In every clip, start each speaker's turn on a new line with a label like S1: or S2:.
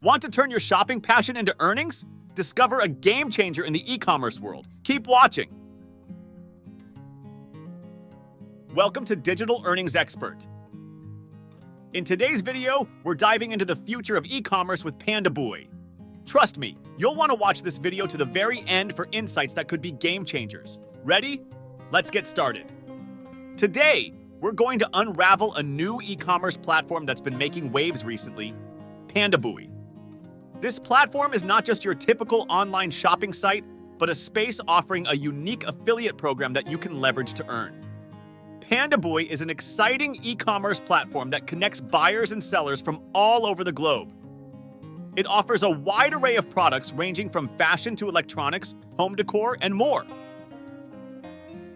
S1: Want to turn your shopping passion into earnings? Discover a game changer in the e-commerce world. Keep watching. Welcome to Digital Earnings Expert. In today's video, we're diving into the future of e-commerce with Pandabuy. Trust me, you'll want to watch this video to the very end for insights that could be game changers. Ready? Let's get started. Today, we're going to unravel a new e-commerce platform that's been making waves recently, Pandabuy. This platform is not just your typical online shopping site, but a space offering a unique affiliate program that you can leverage to earn. Pandabuy is an exciting e-commerce platform that connects buyers and sellers from all over the globe. It offers a wide array of products ranging from fashion to electronics, home decor, and more.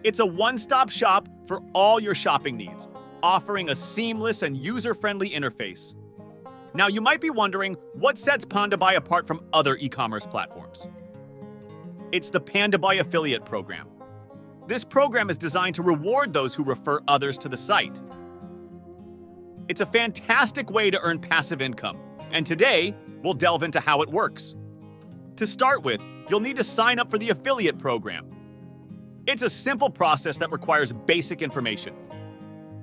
S1: It's a one-stop shop for all your shopping needs, offering a seamless and user-friendly interface. Now, you might be wondering, what sets Pandabuy apart from other e-commerce platforms? It's the Pandabuy affiliate program. This program is designed to reward those who refer others to the site. It's a fantastic way to earn passive income, and today, we'll delve into how it works. To start with, you'll need to sign up for the affiliate program. It's a simple process that requires basic information.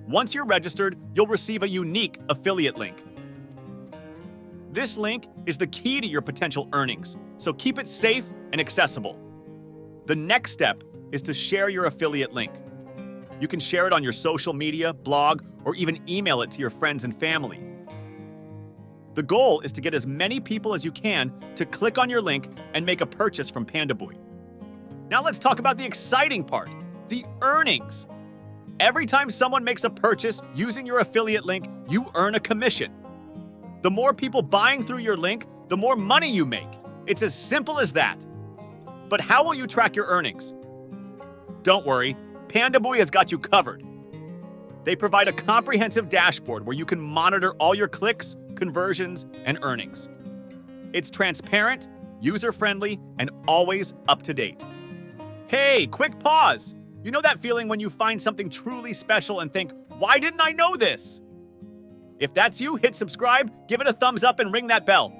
S1: Once you're registered, you'll receive a unique affiliate link. This link is the key to your potential earnings, so keep it safe and accessible. The next step is to share your affiliate link. You can share it on your social media, blog, or even email it to your friends and family. The goal is to get as many people as you can to click on your link and make a purchase from Pandabuy. Now let's talk about the exciting part, the earnings. Every time someone makes a purchase using your affiliate link, you earn a commission. The more people buying through your link, the more money you make. It's as simple as that. But how will you track your earnings? Don't worry, Pandabuy has got you covered. They provide a comprehensive dashboard where you can monitor all your clicks, conversions, and earnings. It's transparent, user-friendly, and always up to date. Hey, quick pause! You know that feeling when you find something truly special and think, why didn't I know this? If that's you, hit subscribe, give it a thumbs up, and ring that bell.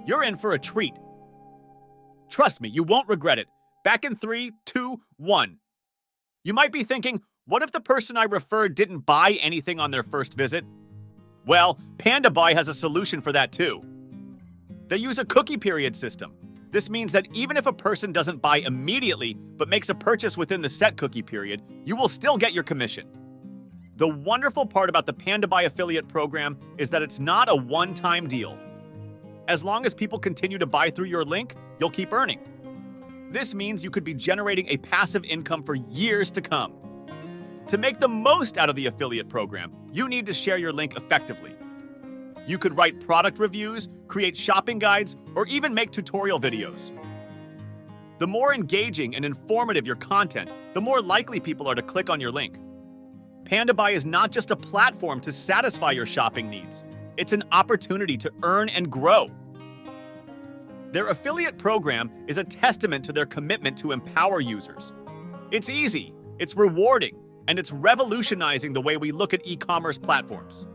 S1: You're in for a treat. Trust me, you won't regret it. Back in 3, 2, 1. You might be thinking, what if the person I referred didn't buy anything on their first visit? Well, Pandabuy has a solution for that too. They use a cookie period system. This means that even if a person doesn't buy immediately, but makes a purchase within the set cookie period, you will still get your commission. The wonderful part about the Pandabuy affiliate program is that it's not a one-time deal. As long as people continue to buy through your link, you'll keep earning. This means you could be generating a passive income for years to come. To make the most out of the affiliate program, you need to share your link effectively. You could write product reviews, create shopping guides, or even make tutorial videos. The more engaging and informative your content, the more likely people are to click on your link. Pandabuy is not just a platform to satisfy your shopping needs. It's an opportunity to earn and grow. Their affiliate program is a testament to their commitment to empower users. It's easy, it's rewarding, and it's revolutionizing the way we look at e-commerce platforms.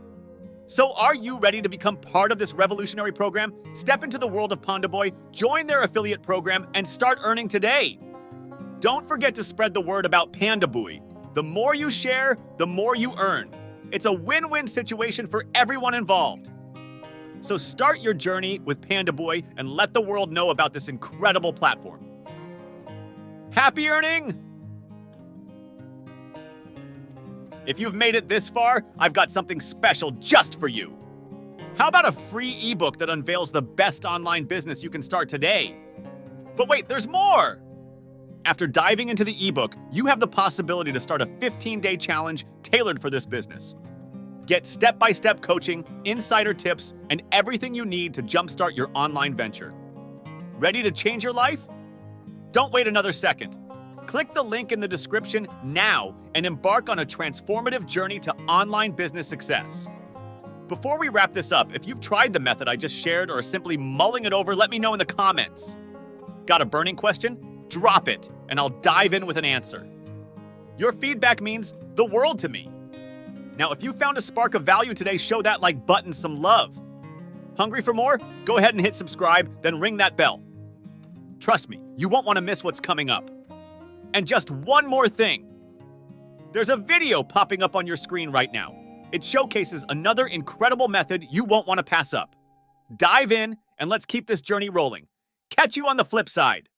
S1: So are you ready to become part of this revolutionary program? Step into the world of Pandabuy, join their affiliate program, and start earning today. Don't forget to spread the word about Pandabuy. The more you share, the more you earn. It's a win-win situation for everyone involved. So start your journey with Pandabuy and let the world know about this incredible platform. Happy earning! If you've made it this far, I've got something special just for you. How about a free ebook that unveils the best online business you can start today? But wait, there's more! After diving into the ebook, you have the possibility to start a 15-day challenge tailored for this business. Get step-by-step coaching, insider tips, and everything you need to jumpstart your online venture. Ready to change your life? Don't wait another second. Click the link in the description now and embark on a transformative journey to online business success. Before we wrap this up, if you've tried the method I just shared or are simply mulling it over, let me know in the comments. Got a burning question? Drop it, and I'll dive in with an answer. Your feedback means the world to me. Now, if you found a spark of value today, show that like button some love. Hungry for more? Go ahead and hit subscribe, then ring that bell. Trust me, you won't want to miss what's coming up. And just one more thing. There's a video popping up on your screen right now. It showcases another incredible method you won't want to pass up. Dive in and let's keep this journey rolling. Catch you on the flip side.